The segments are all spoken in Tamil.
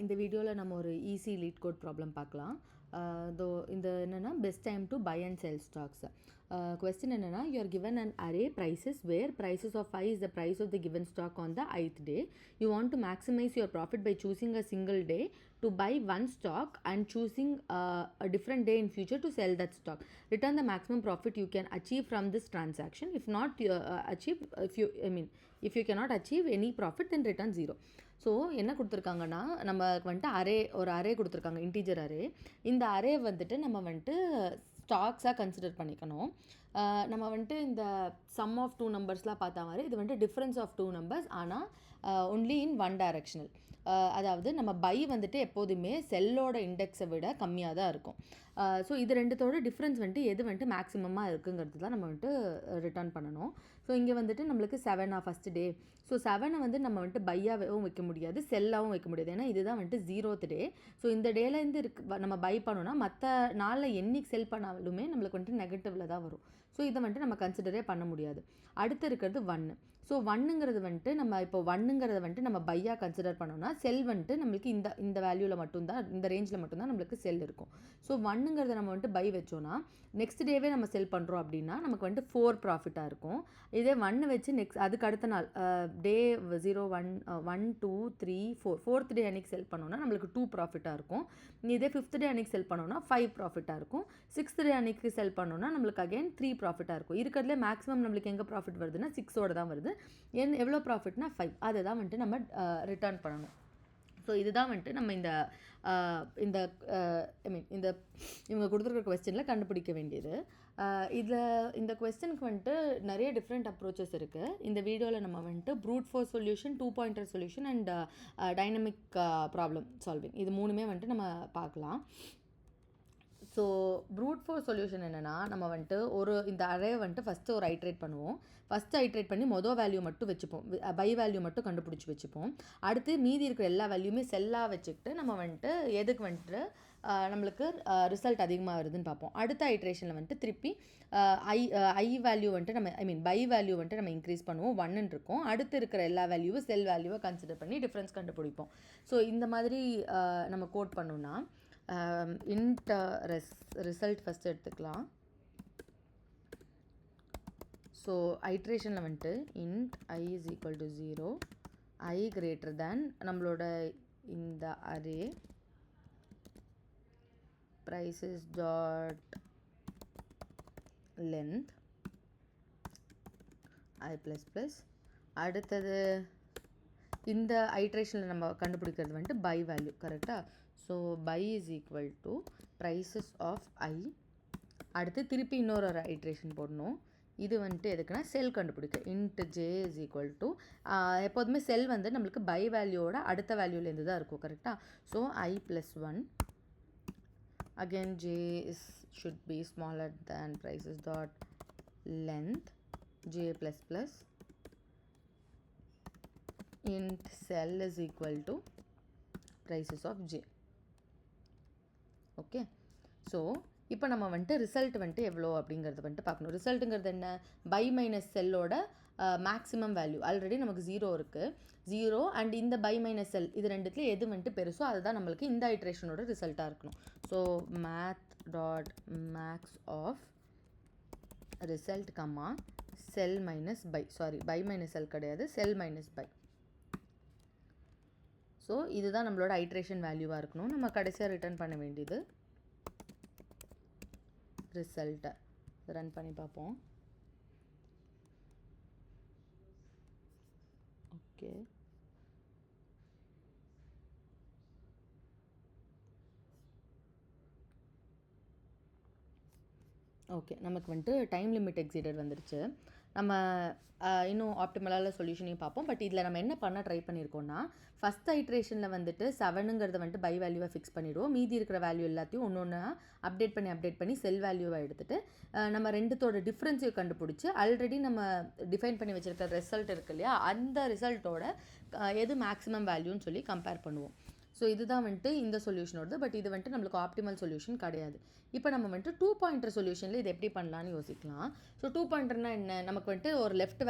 இந்த வீடியோவில் நம்ம ஒரு ஈஸி லீட் கோட் ப்ராப்ளம் பார்க்கலாம். இந்த என்னென்னா best time to buy and sell stocks. Question என்னென்னா, you are given an array prices where prices of I is the price of the given stock on the ith day. You want to maximize your profit by choosing a single day to buy one stock and choosing a different day in future to sell that stock. Return the maximum profit you can achieve from this transaction. If not if you cannot achieve any profit, then return 0. So என்ன கொடுத்துருக்காங்கன்னா, நமக்கு வந்துட்டு ஒரு அரே கொடுத்துருக்காங்க, இன்டீஜர் அரே. இந்த அரே வந்துட்டு நம்ம வந்துட்டு ஸ்டாக்ஸாக கன்சிடர் பண்ணிக்கணும். நம்ம வந்துட்டு இந்த சம் ஆஃப் 2 நம்பர்ஸ்லாம் பார்த்தா மாதிரி இது வந்துட்டு டிஃப்ரென்ஸ் ஆஃப் 2 நம்பர்ஸ், ஆனால் ஒன்லி இன் ஒன் டைரக்ஷனல். அதாவது நம்ம பை வந்துட்டு எப்போதுமே செல்லோட இண்டெக்ஸை விட கம்மியாக தான் இருக்கும். ஸோ இது ரெண்டுத்தோட டிஃப்ரென்ஸ் வந்துட்டு எது வந்துட்டு மேக்ஸிமமாக இருக்குங்கிறது தான் நம்ம வந்துட்டு ரிட்டர்ன் பண்ணணும். ஸோ இங்கே வந்துட்டு நம்மளுக்கு 7 ஃபஸ்ட் டே. ஸோ 7 வந்து நம்ம வந்துட்டு பையாகவும் வைக்க முடியாது, செல்லாகவும் வைக்க முடியாது, ஏன்னா இதுதான் வந்துட்டு 0th டே. ஸோ இந்த டேலேருந்து நம்ம பை பண்ணோன்னா மற்ற நாளில் என்னைக்கு செல் பண்ணாலுமே நம்மளுக்கு வந்துட்டு நெகட்டிவில் தான் வரும். ஸோ இதை வந்துட்டு நம்ம கன்சிடரே பண்ண முடியாது. அடுத்து இருக்கிறது 1. ஸோ 1ங்கிறது வந்துட்டு நம்ம இப்போ 1ங்கிறத வந்துட்டு நம்ம பையாக கன்சிடர் பண்ணோன்னா செல் வந்துட்டு நம்மளுக்கு இந்த வேல்யூவில் மட்டும்தான், இந்த ரேஞ்சில் மட்டும்தான் நம்மளுக்கு செல் இருக்கும். ஸோ 1ங்கிறத நம்ம வந்துட்டு பை வச்சோன்னா நெக்ஸ்ட் டேவே நம்ம செல் பண்ணுறோம் அப்படின்னா நமக்கு வந்துட்டு 4 ப்ராஃபிட்டாக இருக்கும். இதே 1 வச்சு அதுக்கு அடுத்த நாள் டே 0 1 1 2 3 4th டே அன்றைக்கி செல் பண்ணோன்னா நம்மளுக்கு 2 ப்ராஃபிட்டாக இருக்கும். இதே 5th டே அன்றைக்கி செல் பண்ணோன்னா 5 ப்ராஃபிட்டாக இருக்கும். 6th டே அன்றைக்கி செல் பண்ணோன்னா நம்மளுக்கு அகைன் 3 ப்ராஃபிட்டாக இருக்கும். இருக்கிறதுலே மேக்ஸிமம் நம்மளுக்கு எங்கே ப்ராஃபிட் வருதுன்னா 6ஓட தான் வருது. எவ்வளோ ப்ராஃபிட்னா 5. அதை தான் வந்துட்டு நம்ம ரிட்டர்ன் பண்ணணும். ஸோ இதுதான் வந்துட்டு நம்ம இந்த இவங்க கொடுத்துருக்க கொஸ்டினில் கண்டுபிடிக்க வேண்டியது. இந்த கொஸ்டினுக்கு வந்துட்டு நிறைய டிஃப்ரெண்ட் அப்ரோச்சஸ் இருக்குது. இந்த வீடியோவில் நம்ம வந்துட்டு fruit force solution, 2 pointer solution and dynamic problem solving, இது 3மே வந்துட்டு நம்ம பார்க்கலாம். ஸோ ப்ரூட் ஃபோர்ஸ் சொல்யூஷன் என்னென்னா, நம்ம வந்துட்டு இந்த அரே வந்துட்டு ஃபஸ்ட்டு ஒரு ஐட்ரேட் பண்ணுவோம். ஃபஸ்ட்டு ஐட்ரேட் பண்ணி வேல்யூ மட்டும் வச்சுப்போம், பை வேல்யூ மட்டும் கண்டுபிடிச்சி வச்சுப்போம். அடுத்து மீதி இருக்கிற எல்லா வேல்யூமே செல்லாக வச்சுக்கிட்டு நம்ம வந்துட்டு எதுக்கு வந்துட்டு நம்மளுக்கு ரிசல்ட் அதிகமாக வருதுன்னு பார்ப்போம். அடுத்த ஐட்ரேஷனில் வந்துட்டு திருப்பி ஐ வேல்யூ வந்துட்டு நம்ம பை வேல்யூ வந்துட்டு நம்ம இன்க்ரீஸ் பண்ணுவோம், 1 இருக்கும். அடுத்து இருக்கிற எல்லா வேல்யூவும் செல் வேல்யூவை கன்சிடர் பண்ணி டிஃப்ரென்ஸ் கண்டுபிடிப்போம். ஸோ இந்த மாதிரி நம்ம கோட் பண்ணோன்னா இன்ட் ரிசல்ட் ஃபஸ்ட்டு எடுத்துக்கலாம். ஸோ ஐட்ரேஷனில் வந்துட்டு int I is equal to 0, I greater than நம்மளோட இந்த array prices dot length I plus plus. அடுத்தது இந்த ஐட்ரேஷனில் நம்ம கண்டுபிடிக்கிறது வந்துட்டு பை வேல்யூ, கரெக்டாக? So buy is equal to prices of i. அடுத்து திருப்பி இன்னொரு ஐட்ரேஷன் போடணும். இது வந்துட்டு எதுக்குன்னா செல் கண்டுபிடிக்க. Int J is equal to, எப்போதுமே செல் வந்து நம்மளுக்கு பை வேல்யூவோட அடுத்த வேல்யூலேருந்து தான் இருக்கும், கரெக்டாக? So I plus 1. Again j should be smaller than prices dot length, j plus plus. Int cell is equal to prices of j. Okay, so இப்போ நம்ம வந்துட்டு ரிசல்ட் வந்துட்டு எவ்வளோ அப்படிங்கிறது வந்துட்டு பார்க்கணும். ரிசல்ட்டுங்கிறது என்ன? பை மைனஸ் செல்லோட மேக்ஸிமம் வேல்யூ. ஆல்ரெடி நமக்கு 0 இருக்குது, 0 அண்ட் இந்த பை மைனஸ் செல், இது ரெண்டுத்துலேயும் எது வந்துட்டு பெருசோ அதுதான் நம்மளுக்கு இந்த ஐட்ரேஷனோட ரிசல்ட்டாக இருக்கணும். So math dot max of result comma sell minus buy, sorry buy minus sell கிடையாது, செல் மைனஸ் பை. ஸோ இதுதான் நம்மளோட ஐட்ரேஷன் வேல்யூவாக இருக்கணும். நம்ம கடைசியாக ரிட்டர்ன் பண்ண வேண்டியது ரிசல்ட்டை ரன் பண்ணி பார்ப்போம். ஓகே, ஓகே நமக்கு வந்துட்டு டைம் லிமிட் எக்ஸீடட் வந்துருச்சு. நம்ம இன்னும் ஆப்டிமலான சொல்யூஷனையும் பார்ப்போம். பட் இதில் நம்ம என்ன பண்ண ட்ரை பண்ணியிருக்கோம்னா, ஃபஸ்ட் ஐட்ரேஷனில் வந்துட்டு 7ங்கிறத வந்துட்டு பை வேல்யூவை ஃபிக்ஸ் பண்ணிவிடுவோம். மீதி இருக்கிற வேல்யூ எல்லாத்தையும் ஒன்று அப்டேட் பண்ணி செல் வேல்யூவை எடுத்துகிட்டு நம்ம ரெண்டுத்தோட டிஃப்ரென்ஸையும் கண்டுபிடிச்சி ஆல்ரெடி நம்ம டிஃபைன் பண்ணி வச்சுருக்க ரிசல்ட் இருக்கு இல்லையா, அந்த ரிசல்ட்டோட எது மேக்ஸிமம் வேல்யூன்னு சொல்லி கம்பேர் பண்ணுவோம். ஸோ இதுதான் வந்துட்டு இந்த சொல்யூஷனோடது. பட் இது வந்துட்டு நம்மளுக்கு ஆப்டிமல் சொல்யூஷன் கிடையாது. இப்போ நம்ம வந்துட்டு 2 பாயிண்டர் சொல்யூஷனில் இது எப்படி பண்ணலான்னு யோசிக்கலாம். ஸோ 2 பாயிண்டர்னா என்ன, நமக்கு வந்துட்டு ஒரு லெஃப்ட்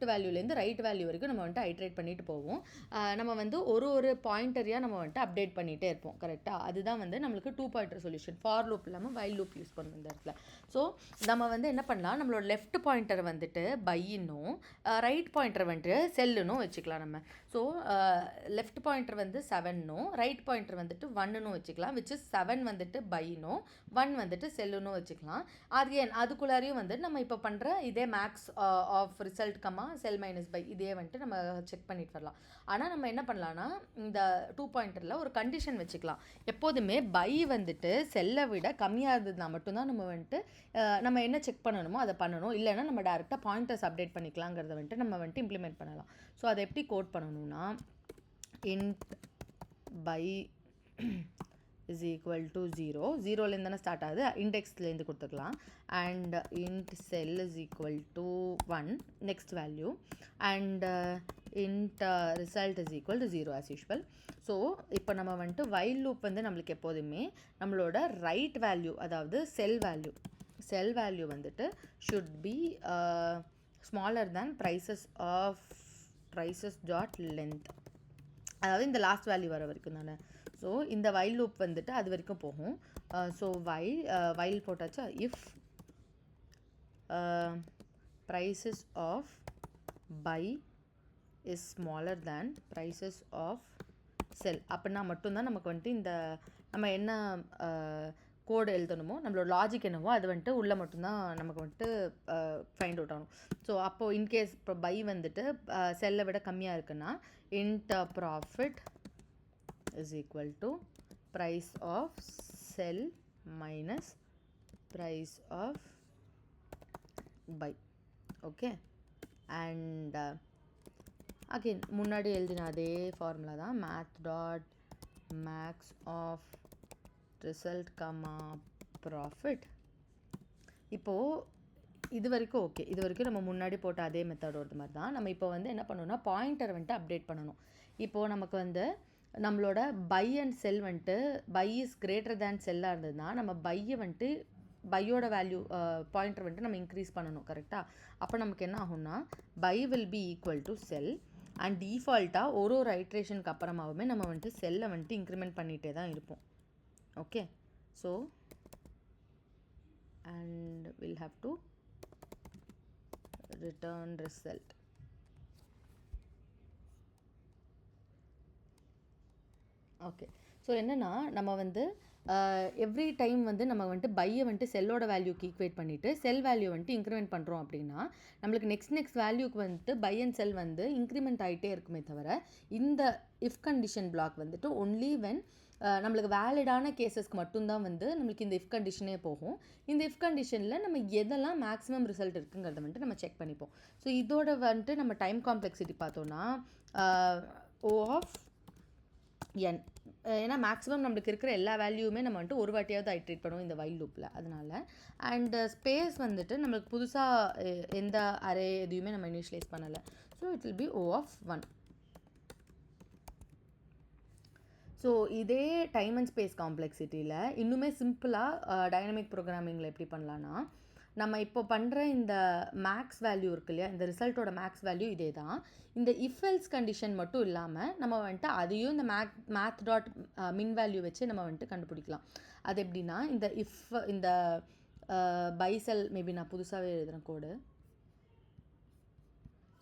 வேல்யூலேருந்து ரைட் வேல்யூ வரைக்கும் நம்ம வந்துட்டு ஐட்ரேட் பண்ணிட்டு போவோம். நம்ம வந்து ஒரு பாயிண்டரியாக நம்ம வந்துட்டு அப்டேட் பண்ணிகிட்டே இருப்போம். கரெக்டாக? அதுதான் வந்து நம்மளுக்கு 2 பாயிண்டர் சொல்யூஷன். ஃபார் லூப் இல்லாமல் வைல் லூப் யூஸ் பண்ணணும் இந்த இடத்துல. ஸோ நம்ம வந்து என்ன பண்ணலாம், நம்மளோட லெஃப்ட் பாயிண்டர் வந்துட்டு பையின்னும் ரைட் பாயிண்டர் வந்துட்டு செல்லுன்னும் வச்சுக்கலாம் நம்ம. ஸோ லெஃப்ட் பாயிண்டர் வந்து 7னும் ரைட் பாயிண்டர் வந்துட்டு 1னும் வச்சுக்கலாம். விச் இஸ் 7 வந்துட்டு பையினும் 1 வந்துட்டு செல்லுன்னும் வச்சுக்கலாம். அதுக்குள்ளாரையும் வந்து நம்ம இப்போ பண்ணுற இதே max of result sell minus buy இதே வந்துட்டு நம்ம செக் பண்ணிட்டு வரலாம். ஆனால் நம்ம என்ன பண்ணலான்னா இந்த 2 பாயிண்டரில் ஒரு கண்டிஷன் வச்சுக்கலாம். எப்போதுமே பை வந்துட்டு செல்லை விட கம்மியாக இருந்ததுன்னா மட்டும்தான் நம்ம வந்துட்டு நம்ம என்ன செக் பண்ணணுமோ அதை பண்ணணும். இல்லைன்னா நம்ம டேரெக்டாக பாயிண்டர்ஸ் அப்டேட் பண்ணிக்கலாங்கிறத வந்துட்டு நம்ம வந்துட்டு இம்ப்ளிமெண்ட் பண்ணலாம். ஸோ அதை எப்படி கோட் பண்ணணும்னா int by is equal to 0, 0லேருந்து தானே ஸ்டார்ட் ஆகுது, இண்டெக்ஸ்லேருந்து கொடுத்துக்கலாம். And int cell is equal to 1 next value and int result is equal to 0 as usual. So இப்போ நம்ம வந்துட்டு while loop வந்து நம்மளுக்கு எப்போதுமே நம்மளோட ரைட் வேல்யூ, அதாவது செல் வேல்யூ வந்துட்டு should be smaller than prices dot length, அதாவது இந்த லாஸ்ட் வேல்யூ வர வரைக்கும் தானே. ஸோ இந்த வைல் லூப் வந்துட்டு அது வரைக்கும் போகும். ஸோ வைல் போட்டாச்சா, if prices of buy is smaller than prices of sell அப்படின்னா மட்டும்தான் நமக்கு வந்துட்டு இந்த நம்ம என்ன கோடு எழுதணுமோ, நம்மளோட லாஜிக் என்னவோ அது வந்துட்டு உள்ளே மட்டும்தான் நமக்கு வந்துட்டு ஃபைண்ட் அவுட் ஆகணும். ஸோ அப்போது இன்கேஸ் இப்போ பை வந்துட்டு செல்லை விட கம்மியாக இருக்குன்னா int profit is equal to price of sell minus price of buy. Okay. And again முன்னாடி எழுதின அதே ஃபார்முலா தான், math dot max of result profit. இப்போது இது வரைக்கும் ஓகே, இது வரைக்கும் நம்ம முன்னாடி போட்ட அதே மெத்தடோட மாதிரி தான். நம்ம இப்போ வந்து என்ன பண்ணணும்னா பாயிண்டர் வந்துட்டு அப்டேட் பண்ணணும். இப்போது நமக்கு வந்து நம்மளோட பை அண்ட் செல் வந்துட்டு பை இஸ் கிரேட்டர் தேன் செல்லாக இருந்ததுன்னா நம்ம பையை வந்துட்டு பையோட வேல்யூ பாயிண்டர் வந்துட்டு நம்ம இன்க்ரீஸ் பண்ணணும். கரெக்டாக? அப்போ நமக்கு என்ன ஆகும்னா buy will be equal to sell and டிஃபால்ட்டாக ஒரு ஐட்ரேஷனுக்கு அப்புறமாவுமே நம்ம வந்துட்டு செல்லை வந்துட்டு இன்க்ரிமெண்ட் பண்ணிகிட்டே தான் இருப்போம். Okay. So and will have to return result. Okay. So என்னென்னா நம்ம வந்து எவ்ரி டைம் வந்து நம்ம வந்துட்டு பையை வந்துட்டு செல்லோட வேல்யூக்கு ஈக்குவேட் பண்ணிவிட்டு செல் வேல்யூ வந்துட்டு இன்க்ரிமெண்ட் பண்ணுறோம் அப்படின்னா நம்மளுக்கு நெக்ஸ்ட் வேல்யூக்கு வந்துட்டு பை அண்ட் செல் வந்து இன்க்ரிமெண்ட் ஆகிட்டே இருக்குமே தவிர இந்த இஃப் கண்டிஷன் பிளாக் வந்துட்டு ஒன்லி வென் நம்மளுக்கு வேலிடான கேசஸ்க்கு மட்டும்தான் வந்து நம்மளுக்கு இந்த இஃப் கண்டிஷனே போகும். இந்த இஃப் கண்டிஷனில் நம்ம எதெல்லாம் மேக்ஸிமம் ரிசல்ட் இருக்குங்கிறத வந்துட்டு நம்ம செக் பண்ணிப்போம். ஸோ இதோட வந்துட்டு நம்ம டைம் காம்ப்ளெக்சிட்டி பார்த்தோன்னா O of n, ஏன்னா மேக்ஸிமம் நம்மளுக்கு இருக்கிற எல்லா வேல்யூவுமே நம்ம வந்துட்டு ஒரு வாட்டியாவது ஐட்ரேட் பண்ணுவோம் இந்த வைல் லூப்பில். அதனால் அண்ட் ஸ்பேஸ் வந்துட்டு நம்மளுக்கு புதுசாக எந்த அரே எதுவுமே நம்ம இனிஷியலைஸ் பண்ணலை. So it will be O of 1. So இதே டைம் அண்ட் ஸ்பேஸ் காம்ப்ளெக்சிட்டியில் இன்னுமே சிம்பிளாக டைனமிக் ப்ரோக்ராமிங்கில் எப்படி பண்ணலான்னா நம்ம இப்போ பண்ணுற இந்த மேக்ஸ் வேல்யூ இருக்கு இல்லையா, இந்த ரிசல்ட்டோட மேக்ஸ் வேல்யூ இதே தான். இந்த இஃப் எல்ஸ் கண்டிஷன் மட்டும் இல்லாமல் நம்ம வந்துட்டு அதையும் இந்த மேத் டாட் மின் வேல்யூ வச்சு நம்ம வந்துட்டு கண்டுபிடிக்கலாம். அது எப்படின்னா இந்த பைசெல் மேபி நான் புதுசாகவே எழுதுகிறேன் கோடு.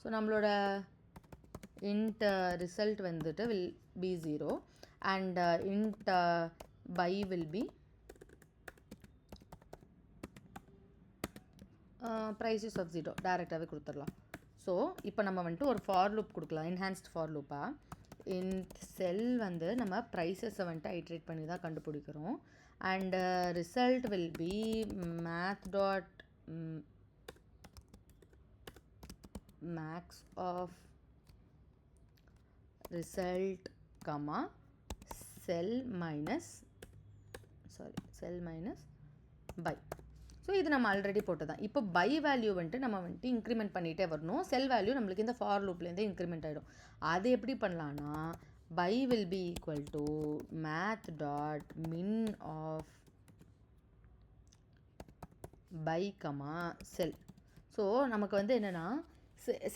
ஸோ நம்மளோட int result வந்துட்டு will be 0 and int buy will be prices of 0 டைரெக்டாகவே கொடுத்துடலாம். ஸோ இப்போ நம்ம வந்துட்டு ஒரு ஃபார் லூப் கொடுக்கலாம், என்ஹான்ஸ்ட் ஃபார் லூப்பாக. int செல் வந்து நம்ம ப்ரைஸஸை வந்துட்டு ஐட்ரேட் பண்ணி தான் கண்டுபிடிக்கிறோம். And result will be math dot max of result sell minus buy. So இது நம்ம ஆல்ரெடி போட்டு தான். இப்போ பை வேல்யூ வந்துட்டு நம்ம வந்துட்டு இன்க்ரிமெண்ட் பண்ணிகிட்டே வரணும். செல் வேல்யூ நம்மளுக்கு இந்த ஃபார் லூப்லேருந்து இன்க்ரிமெண்ட் ஆகிடும். அது எப்படி பண்ணலான்னா by will be equal to math dot min of by comma cell. So நமக்கு வந்து என்னென்னா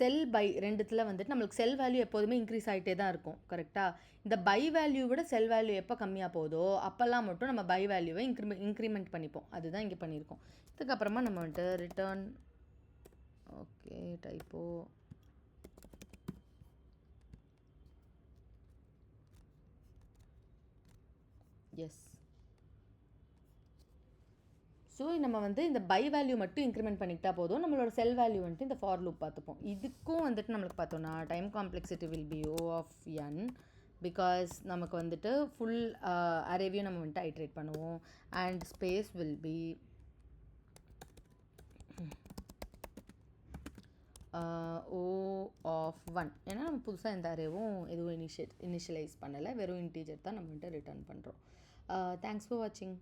செல் பை ரெண்டுத்தில் வந்துட்டு நம்மளுக்கு செல் வேல்யூ எப்போதுமே இன்க்ரீஸ் ஆகிட்டே தான் இருக்கும் கரெக்டாக. இந்த பை வேல்யூ விட செல் வேல்யூ எப்போ கம்மியாக போதோ அப்போல்லாம் மட்டும் நம்ம பை வேல்யூவை இன்க்ரிமெண்ட் பண்ணிப்போம். அதுதான் இங்கே பண்ணியிருக்கோம். இதுக்கப்புறமா நம்ம வந்துட்டு ரிட்டர்ன் ஓகே டைப்போ எஸ். ஸோ நம்ம வந்து இந்த பை வேல்யூ மட்டும் இன்க்ரிமெண்ட் பண்ணிக்கிட்டா போதும். நம்மளோட செல் வேல்யூ வந்துட்டு இந்த ஃபார் லூப் பார்த்துப்போம். இதுக்கும் வந்துட்டு நம்மளுக்கு பார்த்தோன்னா time complexity will be O of n because நமக்கு வந்துட்டு ஃபுல் அரேவையும் நம்ம வந்துட்டு ஐட்ரேட் பண்ணுவோம். And space will be O of 1. ஏன்னா நம்ம புதுசாக எந்த அரேவும் எதுவும் இனிஷியலைஸ் பண்ணலை, வெறும் இன்டீஜர் தான் நம்ம வந்துட்டு ரிட்டர்ன் பண்ணுறோம். தேங்க்ஸ் ஃபார் வாட்சிங்.